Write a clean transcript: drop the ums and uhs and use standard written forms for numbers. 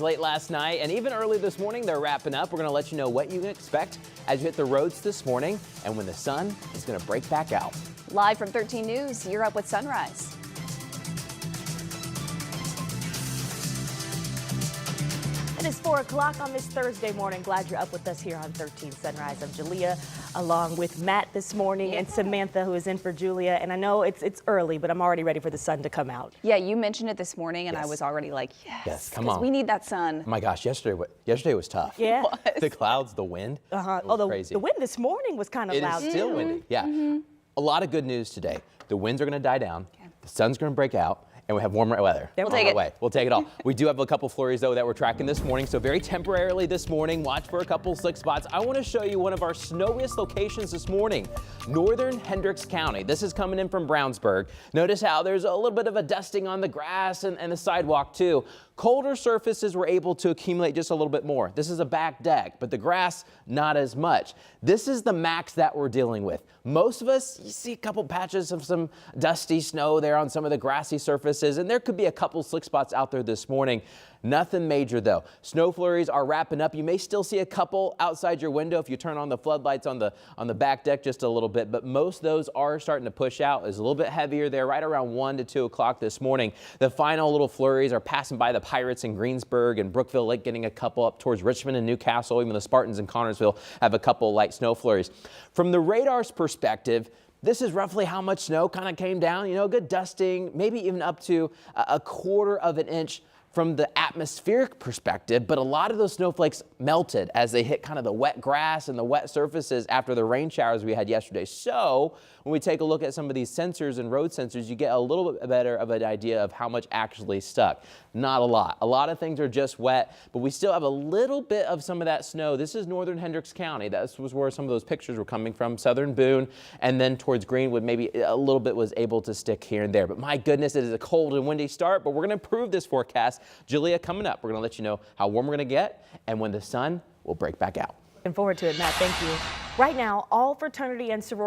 Late last night and even early this morning, they're wrapping up. We're going to let you know what you can expect as you hit the roads this morning and when the sun is going to break back out. Live from 13 News, you're up with Sunrise. It is 4 o'clock on this Thursday morning. Glad you're up with us here on 13 Sunrise. I'm Julia, along with Matt this morning and Samantha, who is in for Julia. And I know it's early, but I'm already ready for the sun to come out. Yeah, you mentioned it this morning, and Yes. I was already like, Yes, come on. we need that sun. Oh my gosh, yesterday was tough. Yeah. The clouds, the wind. Although crazy. the wind this morning was kind of It loud is still too. windy. Yeah. A lot of good news today. The winds are going to die down. The sun's going to break out. And we have warmer weather. We'll take it. We'll take it all. We do have a couple flurries, though, that we're tracking this morning. So very temporarily this morning, watch for a couple slick spots. I want to show you one of our snowiest locations this morning, northern Hendricks County. This is coming in from Brownsburg. Notice how there's a little bit of a dusting on the grass and the sidewalk, too. Colder surfaces were able to accumulate just a little bit more. This is a back deck, but the grass, not as much. This is the max that we're dealing with. Most of us, you see a couple patches of some dusty snow there on some of the grassy surfaces, and there could be a couple slick spots out there this morning. Nothing major, though. Snow flurries are wrapping up. You may still see a couple outside your window if you turn on the floodlights on the back deck just a little bit, but most of those are starting to push out. It's a little bit heavier there right around 1 to 2 o'clock this morning. The final little flurries are passing by the Pirates in Greensburg and Brookville Lake, getting a couple up towards Richmond and Newcastle. Even the Spartans in Connorsville have a couple light snow flurries. From the radar's perspective, this is roughly how much snow kind of came down. You know, good dusting, maybe even up to a quarter of an inch from the atmospheric perspective, but a lot of those snowflakes melted as they hit kind of the wet grass and the wet surfaces after the rain showers we had yesterday. So when we take a look at some of these sensors and road sensors, you get a little bit better of an idea of how much actually stuck. Not a lot. A lot of things are just wet, but we still have a little bit of some of that snow. This is northern Hendricks County. That was where some of those pictures were coming from, southern Boone, and then towards Greenwood, maybe a little bit was able to stick here and there. But my goodness, it is a cold and windy start, but we're going to improve this forecast. Julia, coming up, we're going to let you know how warm we're going to get and when the sun will break back out. Looking forward to it, Matt. Thank you. Right now, all fraternity and sorority